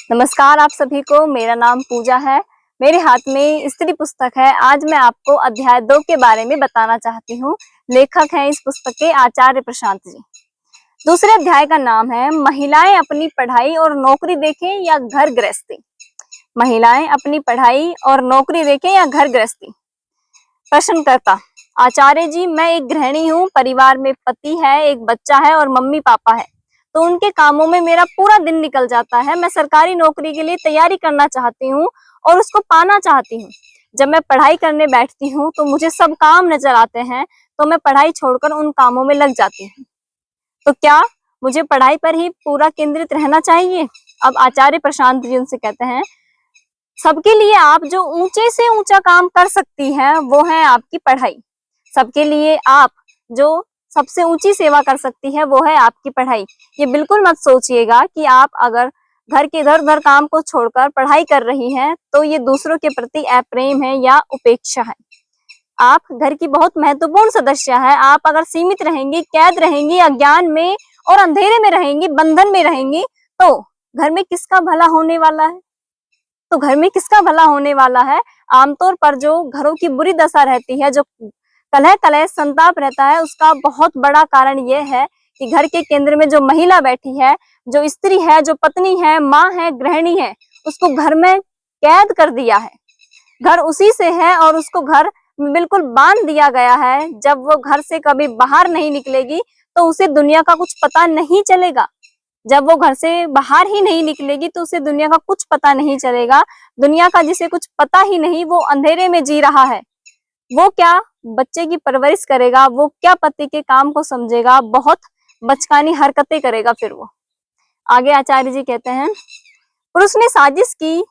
नमस्कार आप सभी को। मेरा नाम पूजा है। मेरे हाथ में स्त्री पुस्तक है। आज मैं आपको अध्याय 2 के बारे में बताना चाहती हूँ। लेखक हैं इस पुस्तक के आचार्य प्रशांत जी। दूसरे अध्याय का नाम है महिलाएं अपनी पढ़ाई और नौकरी देखें या घर गृहस्थी। महिलाएं अपनी पढ़ाई और नौकरी देखें या घर गृहस्थी। प्रश्नकर्ता आचार्य जी, मैं एक गृहिणी हूँ। परिवार में पति है, एक बच्चा है और मम्मी पापा है, तो उनके कामों में मेरा पूरा दिन निकल जाता है। मैं सरकारी नौकरी के लिए तैयारी करना चाहती हूँ और उसको पाना चाहती हूँ। जब मैं पढ़ाई करने बैठती हूँ तो मुझे सब काम नजर आते हैं, तो मैं पढ़ाई छोड़कर उन कामों में लग जाती हूँ। तो क्या मुझे पढ़ाई पर ही पूरा केंद्रित रहना चाहिए? अब आचार्य प्रशांत जी उनसे कहते हैं, सबके लिए आप जो ऊंचे से ऊंचा काम कर सकती हैं वो है आपकी पढ़ाई। सबके लिए आप जो सबसे ऊंची सेवा कर सकती है वो है आपकी पढ़ाई। ये बिल्कुल मत सोचिएगा कि आप अगर घर के इधर उधर काम को छोड़कर पढ़ाई कर रही हैं तो ये दूसरों के प्रति अप्रेम है या उपेक्षा है। आप घर की बहुत महत्वपूर्ण सदस्य है। आप अगर सीमित रहेंगी, कैद रहेंगी, अज्ञान में और अंधेरे में रहेंगी, बंधन में रहेंगी, तो घर में किसका भला होने वाला है? तो घर में किसका भला होने वाला है? आमतौर पर जो घरों की बुरी दशा रहती है, जो कलह कलह संताप रहता है, उसका बहुत बड़ा कारण यह है कि घर के केंद्र में जो महिला बैठी है, जो स्त्री है, जो पत्नी है, माँ है, गृहिणी है, उसको घर में कैद कर दिया है। घर उसी से है और उसको घर में बिल्कुल बांध दिया गया है। जब वो घर से कभी बाहर नहीं निकलेगी तो उसे दुनिया का कुछ पता नहीं चलेगा। जब वो घर से बाहर ही नहीं निकलेगी तो उसे दुनिया का कुछ पता नहीं चलेगा। दुनिया का जिसे कुछ पता ही नहीं, वो अंधेरे में जी रहा है। वो क्या बच्चे की परवरिश करेगा? वो क्या पति के काम को समझेगा? बहुत बचकानी हरकतें करेगा फिर वो। आगे आचार्य जी कहते हैं, पुरुष ने साजिश की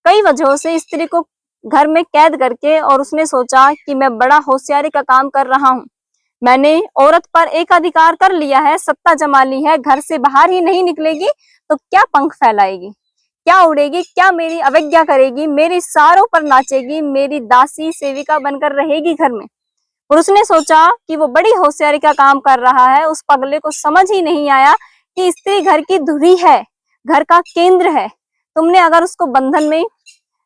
कई वजहों से स्त्री को घर में कैद करके, और उसने सोचा कि मैं बड़ा होशियारी का काम कर रहा हूँ। मैंने औरत पर एक अधिकार कर लिया है, सत्ता जमा ली है। घर से बाहर ही नहीं निकलेगी तो क्या पंख फैलाएगी, क्या उड़ेगी, क्या मेरी अवज्ञा करेगी, मेरे इशारों पर नाचेगी, मेरी दासी सेविका बनकर रहेगी घर में। पुरुष ने सोचा कि वो बड़ी होशियारी का काम कर रहा है। उस पगले को समझ ही नहीं आया कि स्त्री घर की धुरी है, घर का केंद्र है। तुमने अगर उसको बंधन में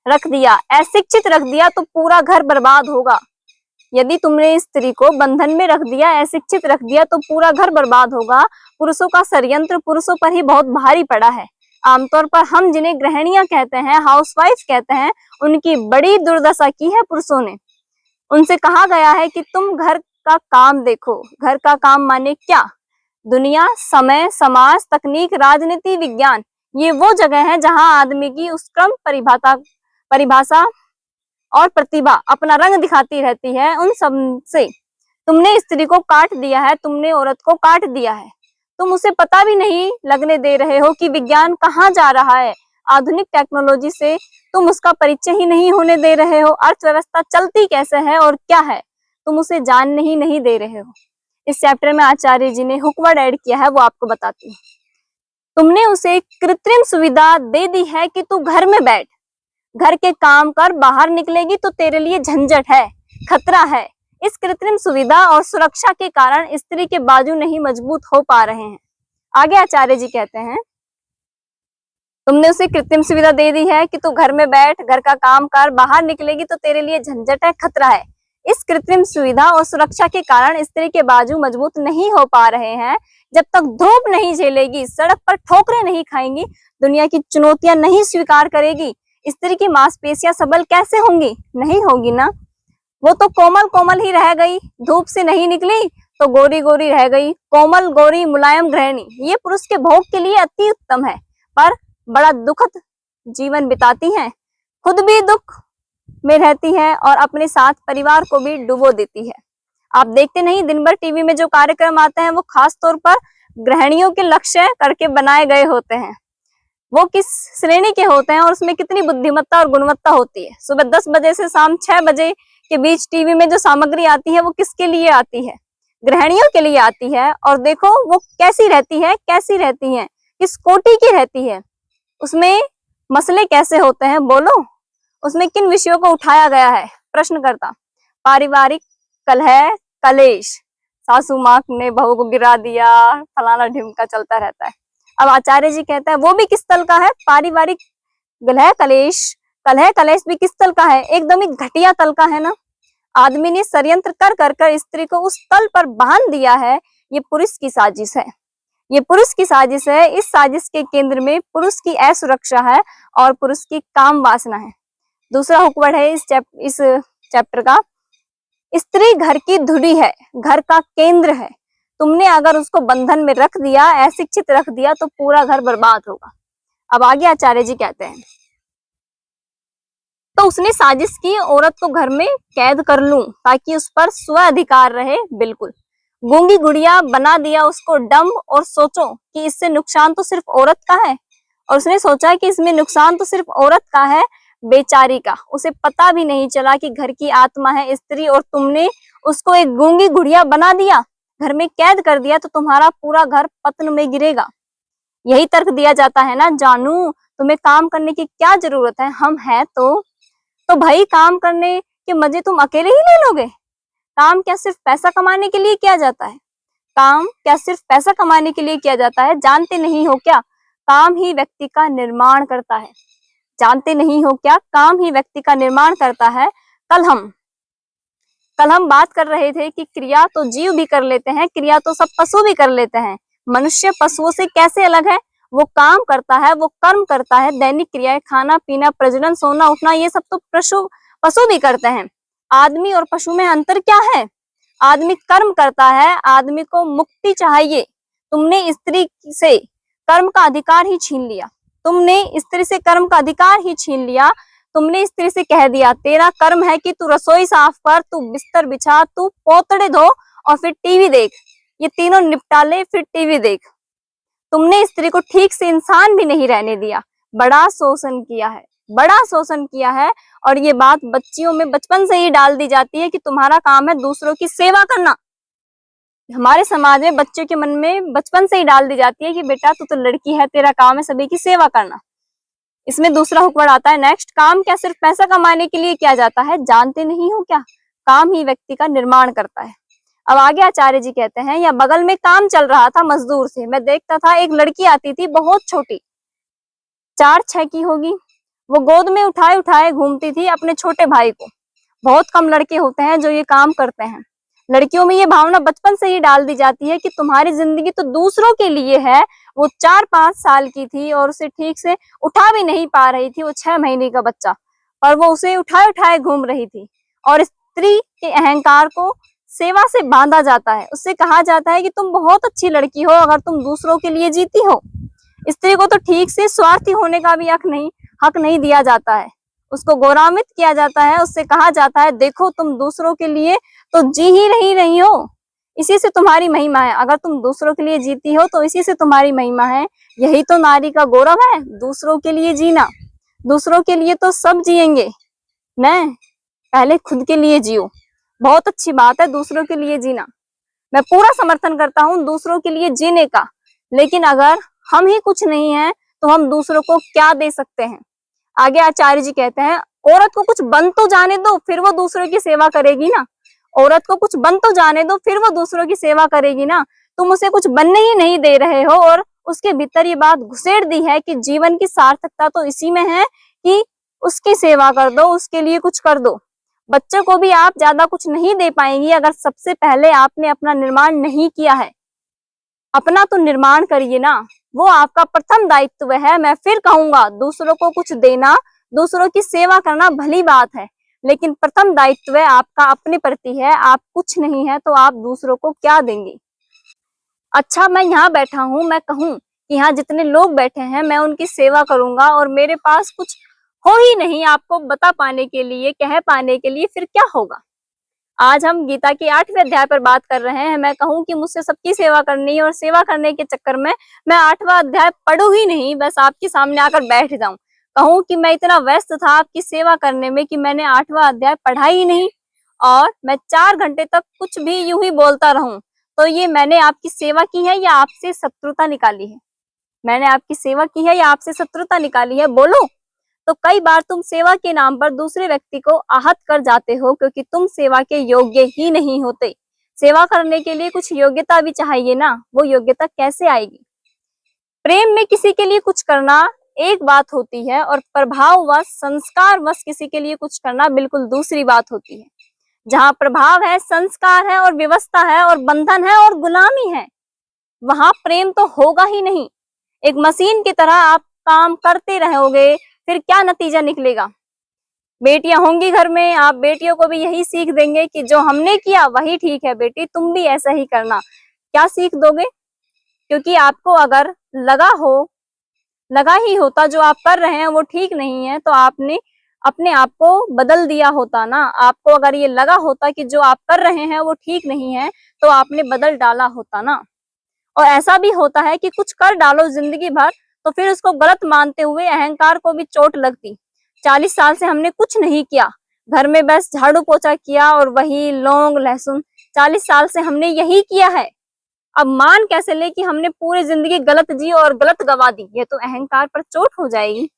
रख दिया, अशिक्षित रख दिया, तो पूरा घर बर्बाद होगा। यदि तुमने स्त्री को बंधन में रख दिया, अशिक्षित रख दिया, तो पूरा घर बर्बाद होगा। पुरुषों का षड्यंत्र पुरुषों पर ही बहुत भारी पड़ा है। आमतौर पर हम जिन्हें गृहिणियां कहते हैं, हाउसवाइफ कहते हैं, उनकी बड़ी दुर्दशा की है पुरुषों ने। उनसे कहा गया है कि तुम घर का काम देखो। घर का काम माने क्या? दुनिया, समय, समाज, तकनीक, राजनीति, विज्ञान, ये वो जगह है जहां आदमी की उत्क्रम परिभाषा और प्रतिभा अपना रंग दिखाती रहती है। उन सब से तुमने स्त्री को काट दिया है, तुमने औरत को काट दिया है। तुम उसे पता भी नहीं लगने दे रहे हो कि विज्ञान कहाँ जा रहा है। आधुनिक टेक्नोलॉजी से तुम उसका परिचय ही नहीं होने दे रहे हो। अर्थव्यवस्था चलती कैसे है और क्या है, तुम उसे जानने ही नहीं दे रहे हो। इस चैप्टर में आचार्य जी ने हुक्वर्ड ऐड किया है, वो आपको बताती हूँ। तुमने उसे कृत्रिम सुविधा दे दी है कि तू घर में बैठ, घर के काम कर, बाहर निकलेगी तो तेरे लिए झंझट है, खतरा है। इस कृत्रिम सुविधा और सुरक्षा के कारण स्त्री के बाजू नहीं मजबूत हो पा रहे हैं। आगे आचार्य जी कहते हैं, तुमने उसे कृत्रिम सुविधा दे दी है कि तू घर में बैठ, घर का काम कर, बाहर निकलेगी तो तेरे लिए झंझट है, खतरा है। इस कृत्रिम सुविधा और सुरक्षा के कारण स्त्री के बाजू मजबूत नहीं हो पा रहे हैं। जब तक धूप नहीं झेलेगी, सड़क पर ठोकरें नहीं खाएंगी, दुनिया की चुनौतियां नहीं स्वीकार करेगी, स्त्री की मांसपेशियां सबल कैसे होंगी? नहीं होगी ना। वो तो कोमल कोमल ही रह गई। धूप से नहीं निकली तो गोरी गोरी रह गई। कोमल, गोरी, मुलायम गृहिणी, ये पुरुष के भोग के लिए अति उत्तम है, पर बड़ा दुखद जीवन बिताती हैं। खुद भी दुख में रहती है और अपने साथ परिवार को भी डुबो देती है। आप देखते नहीं, दिन भर टीवी में जो कार्यक्रम आते हैं वो खास तौर पर गृहिणियों के लक्ष्य करके बनाए गए होते हैं। वो किस श्रेणी के होते हैं और उसमें कितनी बुद्धिमत्ता और गुणवत्ता होती है। सुबह 10 बजे से शाम 6 बजे के बीच टीवी में जो सामग्री आती है वो किसके लिए आती है? गृहिणियों के लिए आती है। और देखो वो कैसी रहती है, कैसी रहती है, किस कोटि की रहती है, उसमें मसले कैसे होते हैं, बोलो। उसमें किन विषयों को उठाया गया है? प्रश्नकर्ता, पारिवारिक कलह, कलेश, सासू माँ ने बहू को गिरा दिया, फलाना ढिमका चलता रहता है। अब आचार्य जी कहता है वो भी किस तल का है? पारिवारिक कलह कलेश, कलह कलेश भी किस तल का है? एकदम ही घटिया तल का है ना। आदमी ने षड्यंत्र कर कर कर स्त्री को उस तल पर बांध दिया है। ये पुरुष की साजिश है, ये पुरुष की साजिश है। इस साजिश के केंद्र में पुरुष की असुरक्षा है और पुरुष की काम वासना है। दूसरा हुक्वड़ है इस चैप्टर का, स्त्री घर की धुरी है, घर का केंद्र है। तुमने अगर उसको बंधन में रख दिया, अशिक्षित रख दिया, तो पूरा घर बर्बाद होगा। अब आगे आचार्य जी कहते हैं, तो उसने साजिश की औरत को घर में कैद कर लूं ताकि उस पर स्व अधिकार रहे। बिल्कुल गूंगी गुड़िया बना दिया उसको डम्ब, और सोचो कि इससे नुकसान तो सिर्फ औरत का है। और उसने सोचा कि इसमें नुकसान तो सिर्फ औरत का है, बेचारी का। उसे पता भी नहीं चला कि घर की आत्मा है स्त्री, और तुमने उसको एक गूंगी गुड़िया बना दिया, घर में कैद कर दिया, तो तुम्हारा पूरा घर पतन में गिरेगा। यही तर्क दिया जाता है ना, जानू तुम्हें काम करने की क्या जरूरत है, हम हैं तो भाई काम करने के मजे तुम अकेले ही ले लोगे। काम क्या सिर्फ पैसा कमाने के लिए किया जाता है? काम क्या सिर्फ पैसा कमाने के लिए किया जाता है? जानते नहीं हो क्या, काम ही व्यक्ति का निर्माण करता है। जानते नहीं हो क्या, काम ही व्यक्ति का निर्माण करता है। कल हम बात कर रहे थे कि क्रिया तो जीव भी कर लेते हैं, क्रिया तो सब पशु भी कर लेते हैं। मनुष्य पशुओं से कैसे अलग है? वो काम करता है, वो कर्म करता है, दैनिक क्रियाएं, खाना पीना, प्रजनन, सोना उठना, ये सब तो पशु भी करते हैं। आदमी और पशु में अंतर क्या है? आदमी कर्म करता है, आदमी को मुक्ति चाहिए। तुमने स्त्री से कर्म का अधिकार ही छीन लिया, तुमने स्त्री से कर्म का अधिकार ही छीन लिया। तुमने स्त्री से कह दिया तेरा कर्म है कि तू रसोई साफ कर, तू बिस्तर बिछा, तू पोतड़े धो और फिर टीवी देख, ये तीनों निपटा ले फिर टीवी देख। तुमने स्त्री को ठीक से इंसान भी नहीं रहने दिया। बड़ा शोषण किया है, बड़ा शोषण किया है। और ये बात बच्चियों में बचपन से ही डाल दी जाती है कि तुम्हारा काम है दूसरों की सेवा करना। हमारे समाज में बच्चों के मन में बचपन से ही डाल दी जाती है कि बेटा तू तो लड़की है, तेरा काम है सभी की सेवा करना। इसमें दूसरा हुक्म आता है नेक्स्ट, काम क्या सिर्फ पैसा कमाने के लिए किया जाता है? जानते नहीं हो क्या, काम ही व्यक्ति का निर्माण करता है। अब आगे आचार्य जी कहते हैं, या बगल में काम चल रहा था मजदूर से, मैं देखता था एक लड़की आती थी बहुत छोटी, 4-6 की होगी। वो गोद में उठाए उठाए घूमती थी अपने छोटे भाई को। बहुत कम लड़के होते हैं जो ये काम करते हैं। लड़कियों में ये भावना बचपन से ही डाल दी जाती है कि तुम्हारी जिंदगी तो दूसरों के लिए है। वो 4-5 साल की थी और उसे ठीक से उठा भी नहीं पा रही थी, वो 6 महीने का बच्चा, पर वो उसे उठाए उठाए घूम रही थी। और स्त्री के अहंकार को सेवा से बांधा जाता है। उससे कहा जाता है कि तुम बहुत अच्छी लड़की हो अगर तुम दूसरों के लिए जीती हो। स्त्री को तो ठीक से स्वार्थी होने का भी हक नहीं दिया जाता है। उसको गौरवान्वित किया जाता है। उससे कहा जाता है देखो तुम दूसरों के लिए तो जी ही नहीं हो, इसी से तुम्हारी महिमा है। अगर तुम दूसरों के लिए जीती हो तो इसी से तुम्हारी महिमा है। यही तो नारी का गौरव है, दूसरों के लिए जीना। दूसरों के लिए तो सब जिएंगे न, पहले खुद के लिए जियो। बहुत अच्छी बात है दूसरों के लिए जीना, मैं पूरा समर्थन करता हूँ दूसरों के लिए जीने का। लेकिन अगर हम ही कुछ नहीं है तो हम दूसरों को क्या दे सकते हैं? आगे आचार्य जी कहते हैं, औरत को कुछ बन तो जाने दो फिर वो दूसरों की सेवा करेगी ना। औरत को कुछ बन तो जाने दो फिर वो दूसरों की सेवा करेगी ना। तुम उसे कुछ बनने ही नहीं दे रहे हो और उसके भीतर ये बात घुसेड़ दी है कि जीवन की सार्थकता तो इसी में है कि उसकी सेवा कर दो, उसके लिए कुछ कर दो। बच्चे को भी आप ज्यादा कुछ नहीं दे पाएंगी अगर सबसे पहले आपने अपना निर्माण नहीं किया है। अपना तो निर्माण करिए ना, वो आपका प्रथम दायित्व है। मैं फिर कहूंगा दूसरों को कुछ देना, दूसरों की सेवा करना भली बात है, लेकिन प्रथम दायित्व आपका अपने प्रति है। आप कुछ नहीं है तो आप दूसरों को क्या देंगे? अच्छा मैं यहाँ बैठा हूँ, मैं कहूँ कि यहाँ जितने लोग बैठे हैं मैं उनकी सेवा करूंगा और मेरे पास कुछ हो ही नहीं आपको बता पाने के लिए, कह पाने के लिए, फिर क्या होगा? आज हम गीता के 8वें अध्याय पर बात कर रहे हैं। मैं कहूँ कि मुझसे सबकी सेवा करनी है और सेवा करने के चक्कर में मैं 8वां अध्याय पढ़ू ही नहीं, बस आपके सामने आकर बैठ जाऊं। कहूँ कि मैं इतना व्यस्त था आपकी सेवा करने में कि मैंने 8वां अध्याय पढ़ा ही नहीं और मैं 4 घंटे तक कुछ भी यूं ही बोलता रहूं, तो ये मैंने आपकी सेवा की है या आपसे शत्रुता निकाली है? मैंने आपकी सेवा की है या आपसे शत्रुता निकाली है? बोलो। तो कई बार तुम सेवा के नाम पर दूसरे व्यक्ति को आहत कर जाते हो क्योंकि तुम सेवा के योग्य ही नहीं होते। सेवा करने के लिए कुछ योग्यता भी चाहिए ना, वो योग्यता कैसे आएगी? प्रेम में किसी के लिए कुछ करना एक बात होती है और प्रभाववश संस्कारवश किसी के लिए कुछ करना बिल्कुल दूसरी बात होती है। जहाँ प्रभाव है, संस्कार है और व्यवस्था है और बंधन है और गुलामी है, वहां प्रेम तो होगा ही नहीं। एक मशीन की तरह आप काम करते रहोगे, फिर क्या नतीजा निकलेगा? बेटियां होंगी घर में, आप बेटियों को भी यही सीख देंगे कि जो हमने किया वही ठीक है बेटी, तुम भी ऐसा ही करना। क्या सीख दोगे? क्योंकि आपको अगर लगा ही होता जो आप कर रहे हैं वो ठीक नहीं है, तो आपने अपने आप को बदल दिया होता ना। आपको अगर ये लगा होता कि जो आप कर रहे हैं वो ठीक नहीं है, तो आपने बदल डाला होता ना। और ऐसा भी होता है कि कुछ कर डालो जिंदगी भर, तो फिर उसको गलत मानते हुए अहंकार को भी चोट लगती। 40 साल से हमने कुछ नहीं किया, घर में बस झाड़ू पोछा किया और वही लौंग लहसुन, 40 साल से हमने यही किया है। अब मान कैसे ले कि हमने पूरी जिंदगी गलत जी और गलत गवा दी? ये तो अहंकार पर चोट हो जाएगी।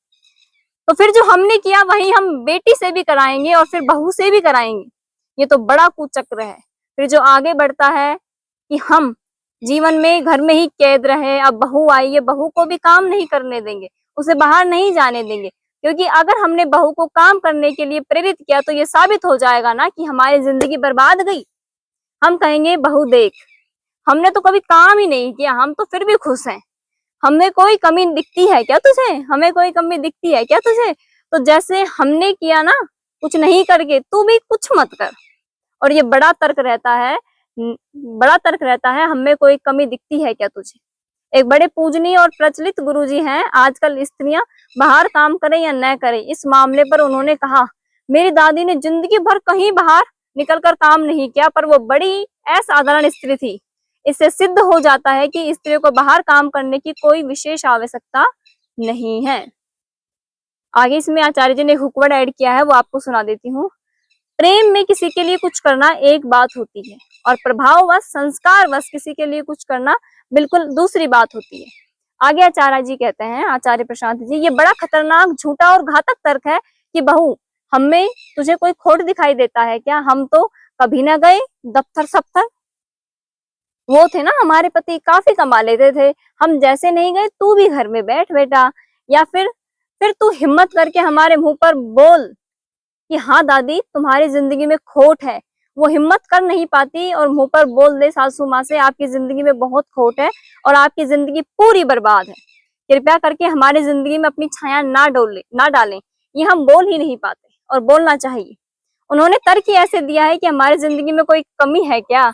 तो फिर जो हमने किया वही हम बेटी से भी कराएंगे और फिर बहू से भी कराएंगे। ये तो बड़ा कुचक्र है। फिर जो आगे बढ़ता है कि हम जीवन में घर में ही कैद रहे, अब बहू आई है, बहू को भी काम नहीं करने देंगे, उसे बाहर नहीं जाने देंगे, क्योंकि अगर हमने बहू को काम करने के लिए प्रेरित किया तो ये साबित हो जाएगा ना कि हमारी जिंदगी बर्बाद गई। हम कहेंगे बहू देख, हमने तो कभी काम ही नहीं किया, हम तो फिर भी खुश हैं, हमें कोई कमी दिखती है क्या तुझे? हमें कोई कमी दिखती है क्या तुझे? तो जैसे हमने किया ना कुछ नहीं करके, तू भी कुछ मत कर। और ये बड़ा तर्क रहता है, हमें कोई कमी दिखती है क्या तुझे? एक बड़े पूजनीय और प्रचलित गुरुजी हैं, आजकल स्त्रियां बाहर काम करें या न करें, इस मामले पर उन्होंने कहा, मेरी दादी ने जिंदगी भर कहीं बाहर निकलकर काम नहीं किया, पर वो बड़ी असाधारण स्त्री थी। इससे सिद्ध हो जाता है कि स्त्रियों को बाहर काम करने की कोई विशेष आवश्यकता नहीं है। आगे इसमें आचार्य जी ने एक हुकवर्ड ऐड किया है, वो आपको सुना देती हूँ। प्रेम में किसी के लिए कुछ करना एक बात होती है और प्रभाववश संस्कारवश किसी के लिए कुछ करना बिल्कुल दूसरी बात होती है। आगे आचार्य जी कहते हैं, आचार्य प्रशांत जी, ये बड़ा खतरनाक, झूठा और घातक तर्क है कि बहू, हमें तुझे कोई खोट दिखाई देता है क्या? हम तो कभी ना गए दफ्तर सफ्तर, वो थे ना हमारे पति, काफी कमा लेते थे, हम जैसे नहीं गए, तू भी घर में बैठ बेटा। या फिर तू हिम्मत करके हमारे मुंह पर बोल कि हाँ दादी तुम्हारी जिंदगी में खोट है। वो हिम्मत कर नहीं पाती और मुंह पर बोल दे सासू माँ से, आपकी जिंदगी में बहुत खोट है और आपकी जिंदगी पूरी बर्बाद है, कृपया करके हमारी जिंदगी में अपनी छाया ना डालें। ये हम बोल ही नहीं पाते और बोलना चाहिए। उन्होंने तर्क ही ऐसे दिया है कि हमारी जिंदगी में कोई कमी है क्या?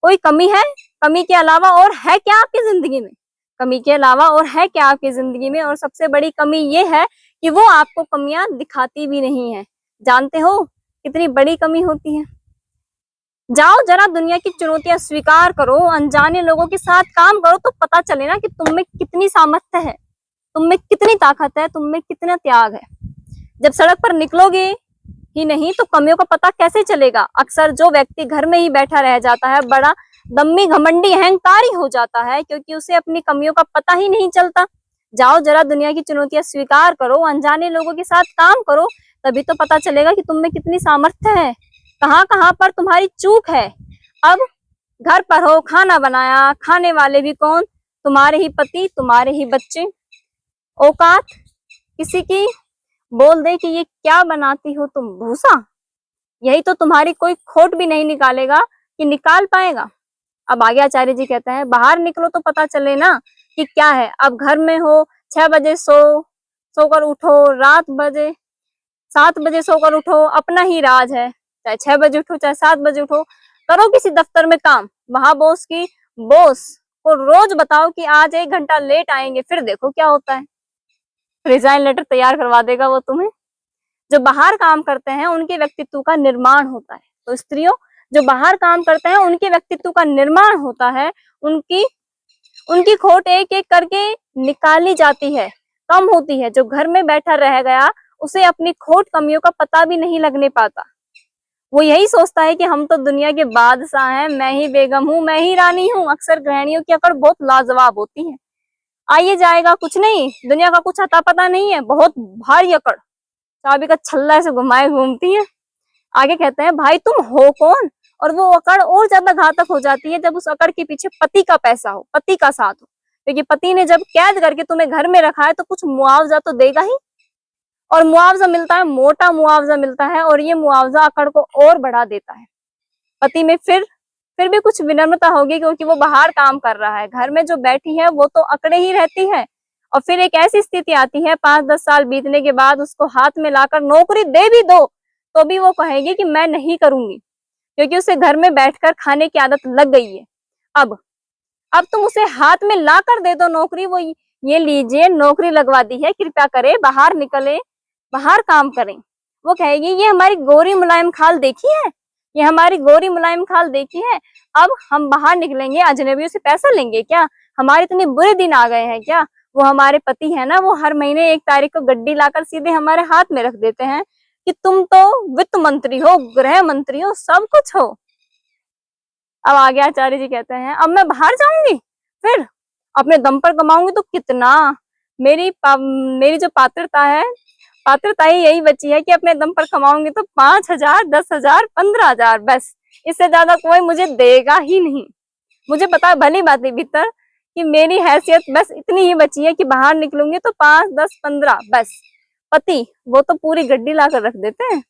कोई कमी है? कमी के अलावा और है क्या आपकी जिंदगी में? कमी के अलावा और है क्या आपकी जिंदगी में? और सबसे बड़ी कमी ये है कि वो आपको कमियां दिखाती भी नहीं है। जानते हो कितनी बड़ी कमी होती है? जाओ जरा दुनिया की चुनौतियां स्वीकार करो, अनजाने लोगों के साथ काम करो, तो पता चले ना कि तुम में कितनी सामर्थ्य है, तुम में कितनी ताकत है, तुम में कितना त्याग है। जब सड़क पर निकलोगे ही नहीं तो कमियों का पता कैसे चलेगा? अक्सर जो व्यक्ति घर में ही बैठा रह जाता है बड़ा दम्मी, घमंडी, अहंकारी हो जाता है, क्योंकि उसे अपनी कमियों का पता ही नहीं चलता। जाओ जरा दुनिया की चुनौतियां स्वीकार करो, अनजाने लोगों के साथ काम करो, तभी तो पता चलेगा कि तुम में कितनी सामर्थ्य है, कहाँ कहाँ पर तुम्हारी चूक है। अब घर पर हो, खाना बनाया, खाने वाले भी कौन? तुम्हारे ही पति, तुम्हारे ही बच्चे। औकात किसी की बोल दे कि ये क्या बनाती हो तुम, भूसा, यही तो तुम्हारी कोई खोट भी नहीं निकालेगा कि निकाल पाएगा। अब आगे आचार्य जी कहते हैं, बाहर निकलो तो पता चले ना कि क्या है। अब घर में हो, 6 बजे सोकर उठो, रात 7 बजे सोकर उठो, अपना ही राज है, चाहे 6 बजे उठो चाहे 7 बजे उठो। करो किसी दफ्तर में काम, वहां बॉस को रोज बताओ कि आज 1 घंटा लेट आएंगे, फिर देखो क्या होता है। रिजाइन लेटर तैयार करवा देगा वो तुम्हें। जो बाहर काम करते हैं उनके व्यक्तित्व का निर्माण होता है। तो स्त्रियों, जो बाहर काम करते हैं उनके व्यक्तित्व का निर्माण होता है, उनकी खोट एक एक करके निकाली जाती है, कम होती है। जो घर में बैठा रह गया उसे अपनी खोट कमियों का पता भी नहीं लगने पाता। वो यही सोचता है कि हम तो दुनिया के बादशाह हैं, मैं ही बेगम हूँ, मैं ही रानी हूँ। अक्सर गृहिणियों की अकड़ बहुत लाजवाब होती है। आइए जाएगा कुछ नहीं, दुनिया का कुछ अता पता नहीं है, बहुत भारी अकड़, चाबी का छल्ला ऐसे घुमाए घूमती है। आगे कहते हैं, भाई तुम हो कौन? और वो अकड़ और ज्यादा घातक हो जाती है जब उस अकड़ के पीछे पति का पैसा हो, पति का साथ हो। क्योंकि पति ने जब कैद करके तुम्हें घर में रखा है तो कुछ मुआवजा तो देगा ही, और मुआवजा मिलता है, मोटा मुआवजा मिलता है, और ये मुआवजा अकड़ को और बढ़ा देता है। पति में फिर भी कुछ विनम्रता होगी, क्योंकि वो बाहर काम कर रहा है, घर में जो बैठी है वो तो अकड़े ही रहती है। और फिर एक ऐसी स्थिति आती है 5-10 साल बीतने के बाद, उसको हाथ में लाकर नौकरी दे भी दो तो भी वो कहेगी कि मैं नहीं करूंगी, क्योंकि उसे घर में बैठकर खाने की आदत लग गई है। अब तुम उसे हाथ में ला कर दे दो नौकरी, वो ये लीजिए नौकरी लगवा दी है, कृपया करें बाहर निकले, बाहर काम करें। वो कहेगी ये हमारी गोरी मुलायम खाल देखी है, ये हमारी गोरी मुलायम खाल देखी है, अब हम बाहर निकलेंगे अजनबियों से पैसा लेंगे क्या? हमारे इतने बुरे दिन आ गए हैं क्या? वो हमारे पति है ना, वो हर महीने 1 तारीख को गड्डी लाकर सीधे हमारे हाथ में रख देते हैं कि तुम तो वित्त मंत्री हो, गृह मंत्री हो, सब कुछ हो। अब आगे आचार्य जी कहते हैं अब मैं बाहर जाऊंगी, फिर अपने दम पर कमाऊंगी तो कितना, मेरी जो पात्रता ही यही बची है कि अपने दम पर कमाऊंगी तो 5,000, 10,000, 15,000, बस इससे ज्यादा कोई मुझे देगा ही नहीं। मुझे पता है भली बात है भीतर कि मेरी हैसियत बस इतनी ही बची है कि बाहर निकलूंगी तो 5, 10, 15, बस। पति वो तो पूरी गड्डी लाकर रख देते हैं।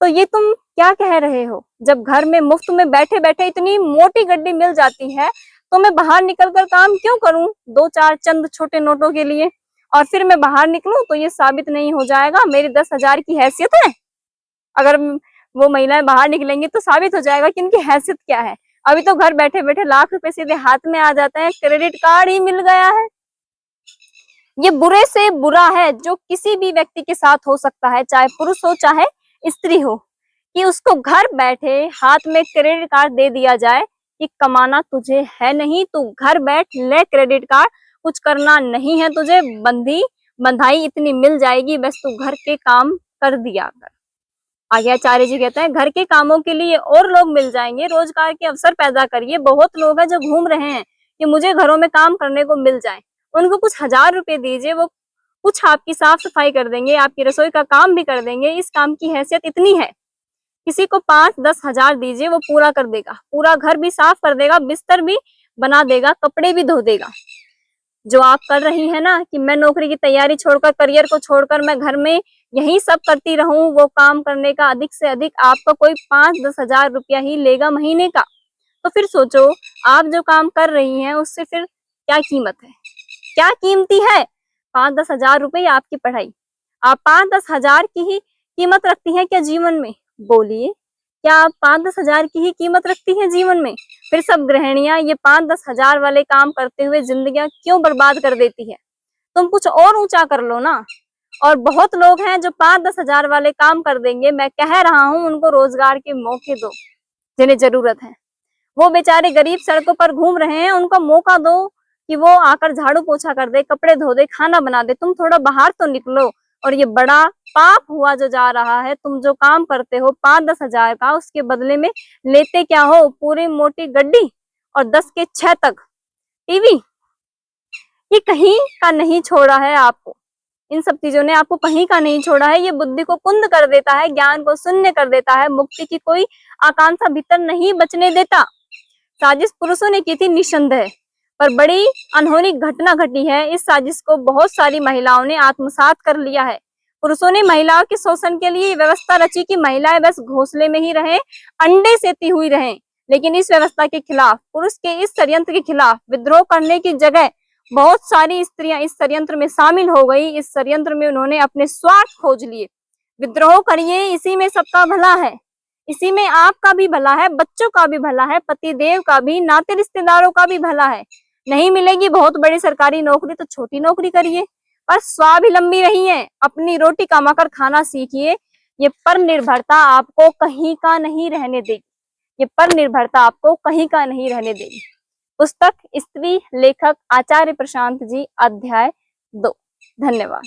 तो ये तुम क्या कह रहे हो? जब घर में मुफ्त में बैठे बैठे इतनी मोटी गड्डी मिल जाती है तो मैं बाहर निकल कर काम क्यों करूं 2-4 चंद छोटे नोटों के लिए? और फिर मैं बाहर निकलूं तो ये साबित नहीं हो जाएगा मेरी 10,000 की हैसियत है? अगर वो महिलाएं बाहर निकलेंगी तो साबित हो जाएगा कि इनकी हैसियत क्या है। अभी तो घर बैठे बैठे लाख रुपए सीधे हाथ में आ जाते हैं, क्रेडिट कार्ड ही मिल गया है। ये बुरे से बुरा है जो किसी भी व्यक्ति के साथ हो सकता है, चाहे पुरुष हो चाहे स्त्री हो, कि उसको घर बैठे हाथ में क्रेडिट कार्ड दे दिया जाए कि कमाना तुझे है नहीं, तू घर बैठ ले क्रेडिट कार्ड, कुछ करना नहीं है तुझे, बंधाई इतनी मिल जाएगी, बस तू घर के काम कर दिया कर। आगे आचार्य जी कहते हैं घर के कामों के लिए और लोग मिल जाएंगे, रोजगार के अवसर पैदा करिए। बहुत लोग हैं जो घूम रहे हैं कि मुझे घरों में काम करने को मिल जाए, उनको कुछ 1,000 रुपए दीजिए, वो कुछ आपकी साफ सफाई कर देंगे, आपकी रसोई का काम भी कर देंगे। इस काम की हैसियत इतनी है। किसी को 5-10 हजार दीजिए, वो पूरा कर देगा, पूरा घर भी साफ कर देगा, बिस्तर भी बना देगा, कपड़े भी धो देगा। जो आप कर रही है ना कि मैं नौकरी की तैयारी छोड़कर, करियर को छोड़कर मैं घर में यही सब करती रहूं, वो काम करने का अधिक से अधिक आपका कोई 5-10 हजार रुपया ही लेगा महीने का। तो फिर सोचो आप जो काम कर रही हैं उससे फिर क्या कीमत है, क्या कीमती है? 5-10 हजार रुपये आपकी पढ़ाई, आप 5-10 हजार की ही कीमत रखती हैं क्या जीवन में? बोलिए, क्या आप 5-10 हजार की ही कीमत रखती हैं जीवन में? फिर सब गृहिणियां ये 5-10 हजार वाले काम करते हुए जिंदगियां क्यों बर्बाद कर देती है? तुम कुछ और ऊंचा कर लो ना। और बहुत लोग हैं जो 5-10 हजार वाले काम कर देंगे, मैं कह रहा हूं उनको रोजगार के मौके दो जिन्हें जरूरत है। वो बेचारे गरीब सड़कों पर घूम रहे हैं, उनका मौका दो कि वो आकर झाड़ू पोछा कर दे, कपड़े धो दे, खाना बना दे। तुम थोड़ा बाहर तो निकलो। और ये बड़ा पाप हुआ जो जा रहा है, तुम जो काम करते हो 5-10 हजार का, उसके बदले में लेते क्या हो? पूरी मोटी गड्डी और 10 के 6 तक टीवी। ये कहीं का नहीं छोड़ा है आपको, इन सब चीजों ने आपको कहीं का नहीं छोड़ा है। ये बुद्धि को कुंद कर देता है, ज्ञान को शून्य कर देता है, मुक्ति की कोई आकांक्षा भीतर नहीं बचने देता। साजिश पुरुषों ने की थी निसंदेह, पर बड़ी अनहोनी घटना घटी है। इस साजिश को बहुत सारी महिलाओं ने आत्मसात कर लिया है। पुरुषों ने महिलाओं के शोषण के लिए व्यवस्था रची कि महिलाएं बस घोंसले में ही रहें, अंडे सेती हुई रहें। लेकिन इस व्यवस्था के खिलाफ, पुरुष के इस षड्यंत्र के खिलाफ विद्रोह करने की जगह बहुत सारी स्त्रियां इस षड्यंत्र में शामिल हो गई। इस षड्यंत्र में उन्होंने अपने स्वार्थ खोज लिए। विद्रोह करिए, इसी में सबका भला है, इसी में आपका भी भला है, बच्चों का भी भला है, पतिदेव का भी, नाते रिश्तेदारों का भी भला है। नहीं मिलेगी बहुत बड़ी सरकारी नौकरी तो छोटी नौकरी करिए, पर स्वावलंबी रहिए, अपनी रोटी कमाकर खाना सीखिए। ये पर निर्भरता आपको कहीं का नहीं रहने देगी, ये पर निर्भरता आपको कहीं का नहीं रहने देगी। पुस्तक स्त्री, लेखक आचार्य प्रशांत जी, अध्याय 2। धन्यवाद।